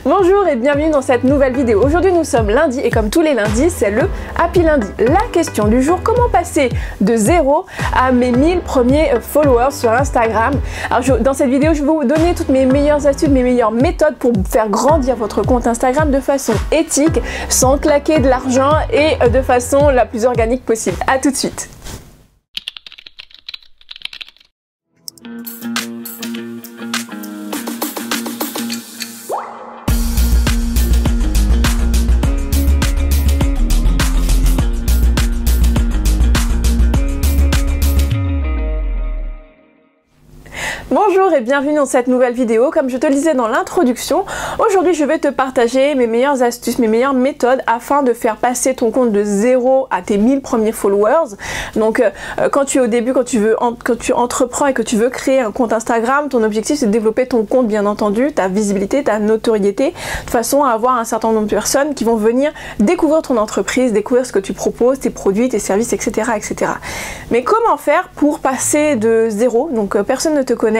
Bonjour et bienvenue dans cette nouvelle vidéo. Aujourd'hui nous sommes lundi et comme tous les lundis c'est le Happy Lundi. La question du jour, comment passer de 0 à mes 1000 premiers followers sur Instagram. Alors dans cette vidéo je vais vous donner toutes mes meilleures astuces, mes meilleures méthodes pour faire grandir votre compte Instagram de façon éthique, sans claquer de l'argent et de façon la plus organique possible. A tout de suite. Bonjour et bienvenue dans cette nouvelle vidéo. Comme je te le disais dans l'introduction, aujourd'hui je vais te partager mes meilleures astuces, mes meilleures méthodes afin de faire passer ton compte de 0 à tes 1000 premiers followers. Donc quand tu es au début, quand tu entreprends et que tu veux créer un compte Instagram, ton objectif c'est de développer ton compte, bien entendu, ta visibilité, ta notoriété, de façon à avoir un certain nombre de personnes qui vont venir découvrir ton entreprise, découvrir ce que tu proposes, tes produits, tes services, etc. etc. Mais comment faire pour passer de 0, donc personne ne te connaît,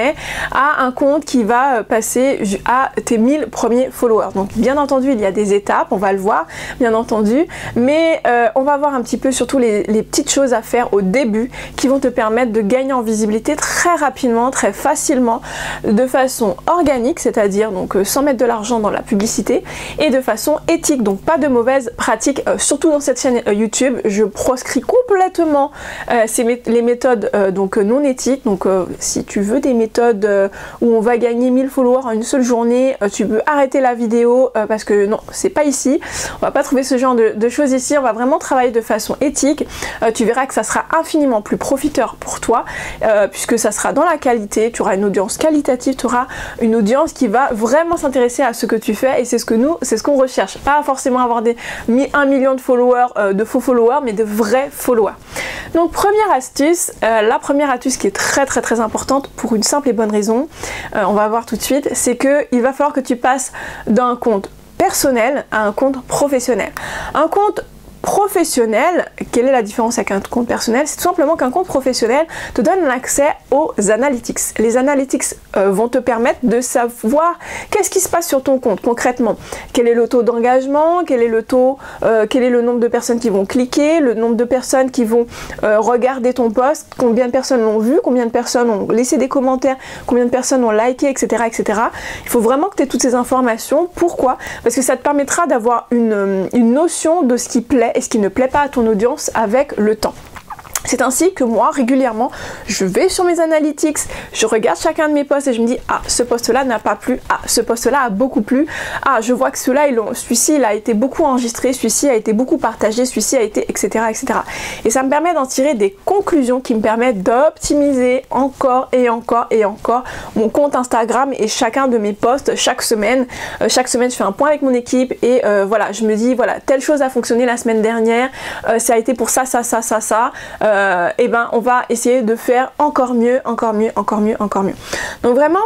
à un compte qui va passer à tes 1000 premiers followers. Donc bien entendu il y a des étapes, on va le voir bien entendu, mais on va voir un petit peu surtout les petites choses à faire au début qui vont te permettre de gagner en visibilité très rapidement, très facilement, de façon organique, c'est-à-dire donc sans mettre de l'argent dans la publicité, et de façon éthique, donc pas de mauvaises pratiques, surtout dans cette chaîne YouTube. Je proscris complètement les méthodes donc non éthiques. Donc si tu veux des méthodes où on va gagner 1000 followers en une seule journée, tu peux arrêter la vidéo parce que non, c'est pas ici, on va pas trouver ce genre de choses ici. On va vraiment travailler de façon éthique. Tu verras que ça sera infiniment plus profiteur pour toi puisque ça sera dans la qualité, tu auras une audience qualitative, tu auras une audience qui va vraiment s'intéresser à ce que tu fais, et c'est ce qu'on recherche, pas forcément avoir des 1 million de followers, de faux followers, mais de vrais followers. Donc première astuce, la première astuce qui est très importante pour une simple et bonne raison, on va voir tout de suite, c'est qu'il va falloir que tu passes d'un compte personnel à un compte professionnel. Un compte professionnel, quelle est la différence avec un compte personnel? C'est tout simplement qu'un compte professionnel te donne l'accès aux analytics. Les analytics vont te permettre de savoir qu'est-ce qui se passe sur ton compte concrètement. Quel est le taux d'engagement, quel est le nombre de personnes qui vont cliquer, le nombre de personnes qui vont regarder ton post, combien de personnes l'ont vu, combien de personnes ont laissé des commentaires, combien de personnes ont liké, etc. etc. Il faut vraiment que tu aies toutes ces informations. Pourquoi? Parce que ça te permettra d'avoir une notion de ce qui plaît et ce qui ne plaît pas à ton audience avec le temps. C'est ainsi que moi, régulièrement, je vais sur mes analytics, je regarde chacun de mes posts et je me dis, ah, ce post-là n'a pas plu, ah, ce post-là a beaucoup plu, ah, je vois que celui-ci, il a été beaucoup enregistré, celui-ci a été beaucoup partagé, celui-ci a été, etc., etc. Et ça me permet d'en tirer des conclusions qui me permettent d'optimiser encore et encore et encore mon compte Instagram et chacun de mes posts chaque semaine. Chaque semaine, je fais un point avec mon équipe et voilà, je me dis, voilà, telle chose a fonctionné la semaine dernière, ça a été pour ça. Et ben on va essayer de faire encore mieux. Donc vraiment,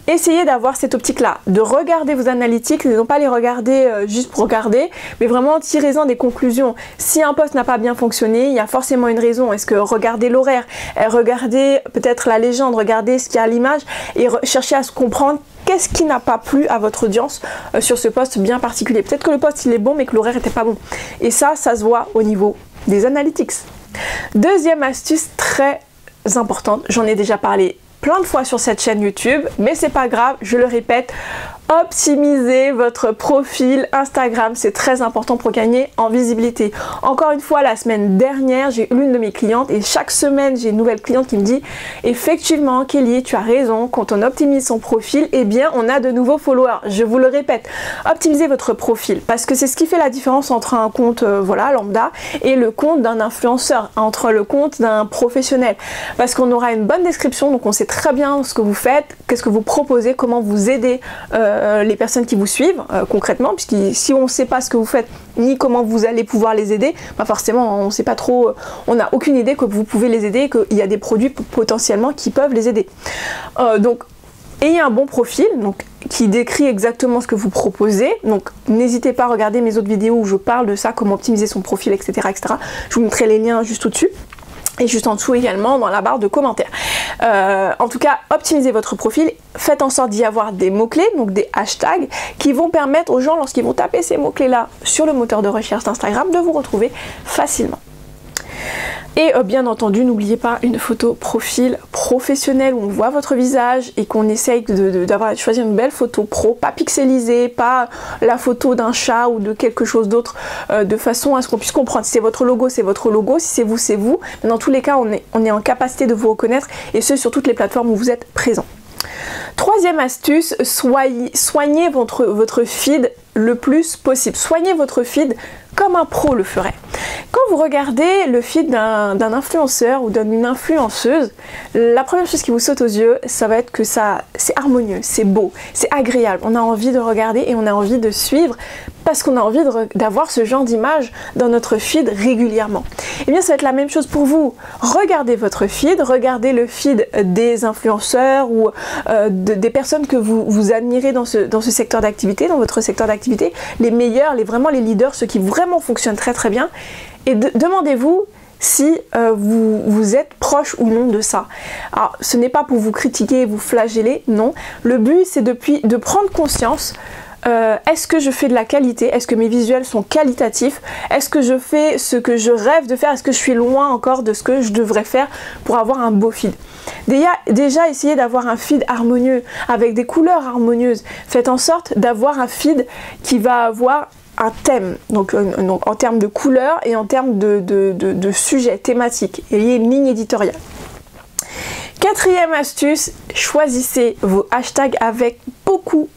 essayez d'avoir cette optique-là, de regarder vos analytics, et non pas les regarder juste pour regarder, mais vraiment tirez-en des conclusions. Si un post n'a pas bien fonctionné, il y a forcément une raison. Est-ce que regardez l'horaire, regardez peut-être la légende, regardez ce qu'il y a à l'image et cherchez à se comprendre qu'est-ce qui n'a pas plu à votre audience sur ce post bien particulier. Peut-être que le post il est bon mais que l'horaire n'était pas bon. Et ça se voit au niveau des analytics. Deuxième astuce très importante, j'en ai déjà parlé plein de fois sur cette chaîne YouTube, mais c'est pas grave, je le répète, optimisez votre profil Instagram, c'est très important pour gagner en visibilité. Encore une fois, la semaine dernière, j'ai l'une de mes clientes et chaque semaine, j'ai une nouvelle cliente qui me dit effectivement, Kelly, tu as raison, quand on optimise son profil, eh bien, on a de nouveaux followers. Je vous le répète, optimisez votre profil parce que c'est ce qui fait la différence entre un compte voilà, lambda et le compte d'un influenceur, entre le compte d'un professionnel. Parce qu'on aura une bonne description, donc on sait très bien ce que vous faites, qu'est-ce que vous proposez, comment vous aidez les personnes qui vous suivent concrètement, puisque si on ne sait pas ce que vous faites ni comment vous allez pouvoir les aider, bah forcément on ne sait pas trop, on n'a aucune idée que vous pouvez les aider, qu'il y a des produits potentiellement qui peuvent les aider. Donc ayez un bon profil donc, qui décrit exactement ce que vous proposez. Donc n'hésitez pas à regarder mes autres vidéos où je parle de ça, comment optimiser son profil, etc. etc. Je vous mettrai les liens juste au-dessus. et juste en dessous également dans la barre de commentaires. En tout cas, optimisez votre profil, faites en sorte d'y avoir des mots-clés, donc des hashtags, qui vont permettre aux gens, lorsqu'ils vont taper ces mots-clés-là sur le moteur de recherche d'Instagram, de vous retrouver facilement. Et bien entendu, n'oubliez pas une photo profil professionnelle où on voit votre visage et qu'on essaye de choisir une belle photo pro, pas pixelisée, pas la photo d'un chat ou de quelque chose d'autre, de façon à ce qu'on puisse comprendre. Si c'est votre logo, c'est votre logo, si c'est vous, c'est vous. Mais dans tous les cas, on est en capacité de vous reconnaître, et ce sur toutes les plateformes où vous êtes présent. Troisième astuce, soignez votre feed le plus possible. Soignez votre feed comme un pro le ferait. Quand vous regardez le feed d'un influenceur ou d'une influenceuse, la première chose qui vous saute aux yeux, ça va être que c'est harmonieux, c'est beau, c'est agréable. On a envie de regarder et on a envie de suivre parce qu'on a envie d'avoir ce genre d'image dans notre feed régulièrement. Et bien ça va être la même chose pour vous. Regardez votre feed, regardez le feed des influenceurs ou des personnes que vous admirez dans ce secteur d'activité, dans votre secteur d'activité, les meilleurs, vraiment les leaders, ceux qui vraiment fonctionnent très très bien. Et demandez-vous si vous êtes proche ou non de ça. Alors ce n'est pas pour vous critiquer, vous flageller, non. Le but c'est de prendre conscience. Est-ce que je fais de la qualité? Est-ce que mes visuels sont qualitatifs? Est-ce que je fais ce que je rêve de faire? Est-ce que je suis loin encore de ce que je devrais faire pour avoir un beau feed? Déjà essayez d'avoir un feed harmonieux, avec des couleurs harmonieuses. Faites en sorte d'avoir un feed qui va avoir un thème, donc en termes de couleurs et en termes de sujets thématiques. Ayez une ligne éditoriale. Quatrième astuce, choisissez vos hashtags avec beaucoup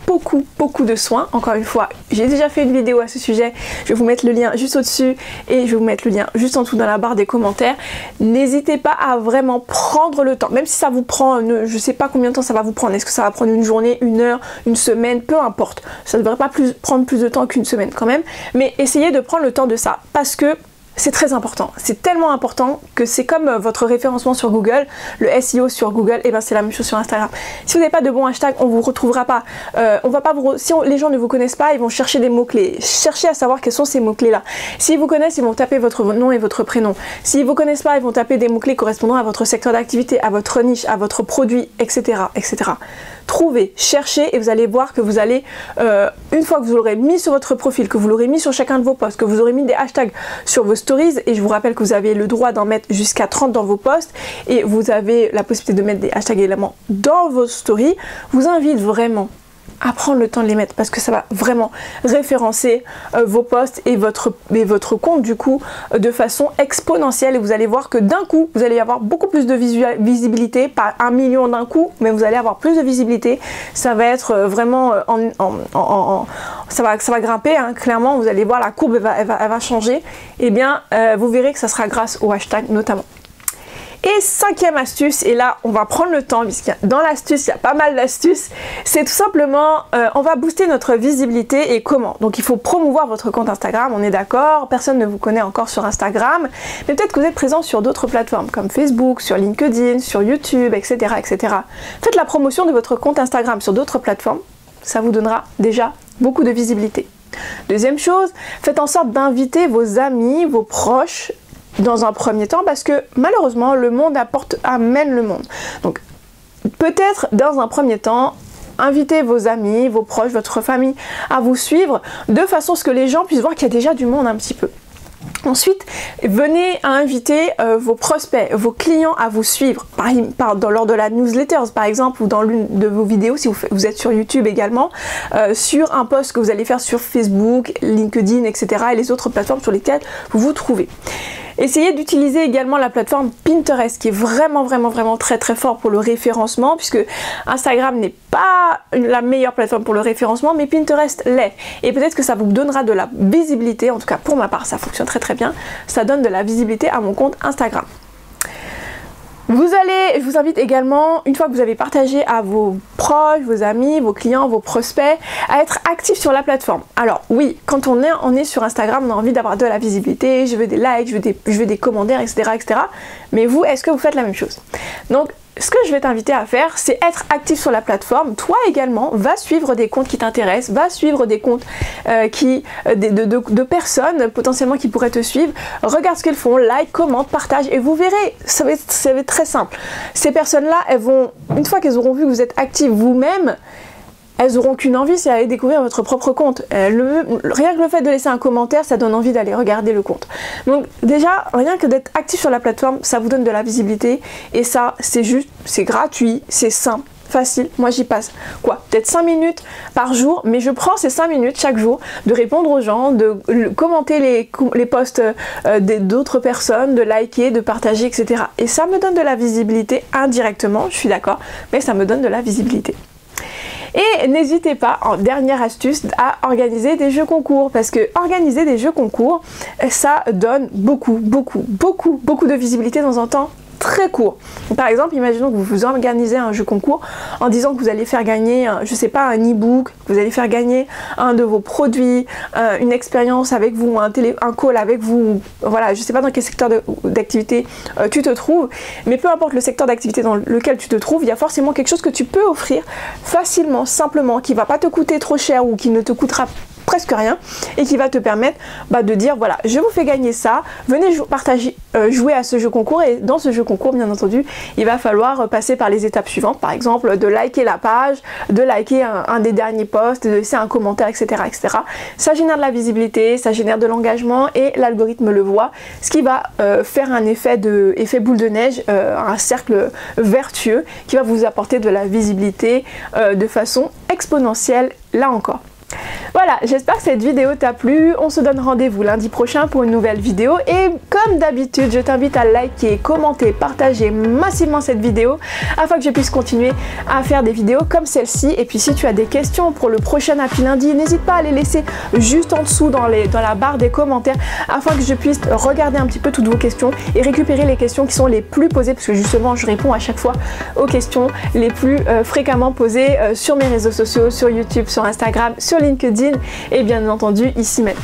de soin. Encore une fois, j'ai déjà fait une vidéo à ce sujet, je vais vous mettre le lien juste au-dessus et je vais vous mettre le lien juste en dessous dans la barre des commentaires. N'hésitez pas à vraiment prendre le temps, même si ça vous prend, je ne sais pas combien de temps ça va vous prendre, est-ce que ça va prendre une journée, une heure, une semaine, peu importe. Ça ne devrait pas prendre plus de temps qu'une semaine quand même, mais essayez de prendre le temps de ça, parce que c'est très important, c'est tellement important que c'est comme votre référencement sur Google, le SEO sur Google, et ben c'est la même chose sur Instagram. Si vous n'avez pas de bons hashtags, on vous retrouvera pas. Les gens ne vous connaissent pas, ils vont chercher des mots-clés. Cherchez à savoir quels sont ces mots-clés là. S'ils vous connaissent, ils vont taper votre nom et votre prénom. S'ils vous connaissent pas, ils vont taper des mots-clés correspondant à votre secteur d'activité, à votre niche, à votre produit, etc. etc. Trouvez, cherchez, et vous allez voir que vous allez, une fois que vous l'aurez mis sur votre profil, que vous l'aurez mis sur chacun de vos posts, que vous aurez mis des hashtags sur vos stories, et je vous rappelle que vous avez le droit d'en mettre jusqu'à 30 dans vos posts, et vous avez la possibilité de mettre des hashtags également dans vos stories, je vous invite vraiment à prendre le temps de les mettre, parce que ça va vraiment référencer vos posts et votre compte du coup de façon exponentielle, et vous allez voir que d'un coup vous allez avoir beaucoup plus de visibilité, pas 1 million d'un coup, mais vous allez avoir plus de visibilité. Ça va être vraiment ça va grimper, hein, clairement. Vous allez voir, la courbe elle va changer, et bien vous verrez que ça sera grâce au hashtag notamment. Et cinquième astuce, et là on va prendre le temps, puisque dans l'astuce il y a pas mal d'astuces, c'est tout simplement on va booster notre visibilité. Et comment? Donc il faut promouvoir votre compte Instagram, on est d'accord, personne ne vous connaît encore sur Instagram, mais peut-être que vous êtes présent sur d'autres plateformes comme Facebook, sur LinkedIn, sur YouTube, etc. etc. Faites la promotion de votre compte Instagram sur d'autres plateformes, ça vous donnera déjà beaucoup de visibilité. Deuxième chose, faites en sorte d'inviter vos amis, vos proches, dans un premier temps, parce que malheureusement le monde amène le monde. Donc peut-être dans un premier temps, invitez vos amis, vos proches, votre famille à vous suivre, de façon à ce que les gens puissent voir qu'il y a déjà du monde un petit peu. Ensuite, venez à inviter vos prospects, vos clients à vous suivre, lors de la newsletter par exemple, ou dans l'une de vos vidéos si vous êtes sur YouTube également, sur un post que vous allez faire sur Facebook, LinkedIn, etc. et les autres plateformes sur lesquelles vous vous trouvez. Essayez d'utiliser également la plateforme Pinterest, qui est vraiment très fort pour le référencement, puisque Instagram n'est pas la meilleure plateforme pour le référencement, mais Pinterest l'est. Et peut-être que ça vous donnera de la visibilité, en tout cas pour ma part ça fonctionne très bien, ça donne de la visibilité à mon compte Instagram. Je vous invite également, une fois que vous avez partagé à vos proches, vos amis, vos clients, vos prospects, à être actifs sur la plateforme. Alors oui, quand on est sur Instagram, on a envie d'avoir de la visibilité, je veux des likes, je veux des commentaires, etc. etc. Mais vous, est-ce que vous faites la même chose? Donc, ce que je vais t'inviter à faire, c'est être actif sur la plateforme. Toi également, va suivre des comptes qui t'intéressent, va suivre des comptes de personnes potentiellement qui pourraient te suivre. Regarde ce qu'elles font, like, commente, partage et vous verrez, ça va être très simple. Ces personnes-là, elles vont, une fois qu'elles auront vu que vous êtes actif vous-même, elles n'auront qu'une envie, c'est d'aller découvrir votre propre compte. Rien que le fait de laisser un commentaire, ça donne envie d'aller regarder le compte. Donc déjà, rien que d'être actif sur la plateforme, ça vous donne de la visibilité. Et ça, c'est juste, c'est gratuit, c'est simple, facile. Moi, j'y passe, quoi, peut-être 5 minutes par jour, mais je prends ces 5 minutes chaque jour de répondre aux gens, de commenter les posts d'autres personnes, de liker, de partager, etc. Et ça me donne de la visibilité indirectement, je suis d'accord, mais ça me donne de la visibilité. Et n'hésitez pas, en dernière astuce, à organiser des jeux concours, parce que organiser des jeux concours, ça donne beaucoup de visibilité dans un temps très court. Par exemple, imaginons que vous organisez un jeu concours en disant que vous allez faire gagner, je sais pas, un e-book, vous allez faire gagner un de vos produits, une expérience avec vous, un call avec vous, voilà, je sais pas dans quel secteur d'activité tu te trouves, mais peu importe le secteur d'activité dans lequel tu te trouves, il y a forcément quelque chose que tu peux offrir facilement, simplement, qui va pas te coûter trop cher ou qui ne te coûtera presque rien et qui va te permettre de dire voilà, je vous fais gagner ça, venez partager, jouer à ce jeu concours. Et dans ce jeu concours, bien entendu, il va falloir passer par les étapes suivantes, par exemple de liker la page, de liker un des derniers posts, de laisser un commentaire, etc., etc. Ça génère de la visibilité, ça génère de l'engagement et l'algorithme le voit, ce qui va faire un effet boule de neige, un cercle vertueux qui va vous apporter de la visibilité de façon exponentielle, là encore. Voilà, j'espère que cette vidéo t'a plu. On se donne rendez-vous lundi prochain pour une nouvelle vidéo. Et comme d'habitude, je t'invite à liker, commenter, partager massivement cette vidéo afin que je puisse continuer à faire des vidéos comme celle-ci. Et puis si tu as des questions pour le prochain Happy Lundi, n'hésite pas à les laisser juste en dessous dans la barre des commentaires afin que je puisse regarder un petit peu toutes vos questions et récupérer les questions qui sont les plus posées, parce que justement je réponds à chaque fois aux questions les plus fréquemment posées sur mes réseaux sociaux, sur YouTube, sur Instagram, sur LinkedIn et bien entendu ici même.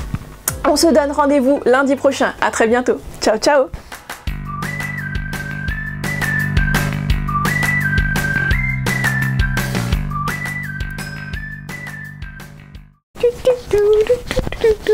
On se donne rendez-vous lundi prochain. À très bientôt. Ciao, ciao. Do, do, do, do, do, do.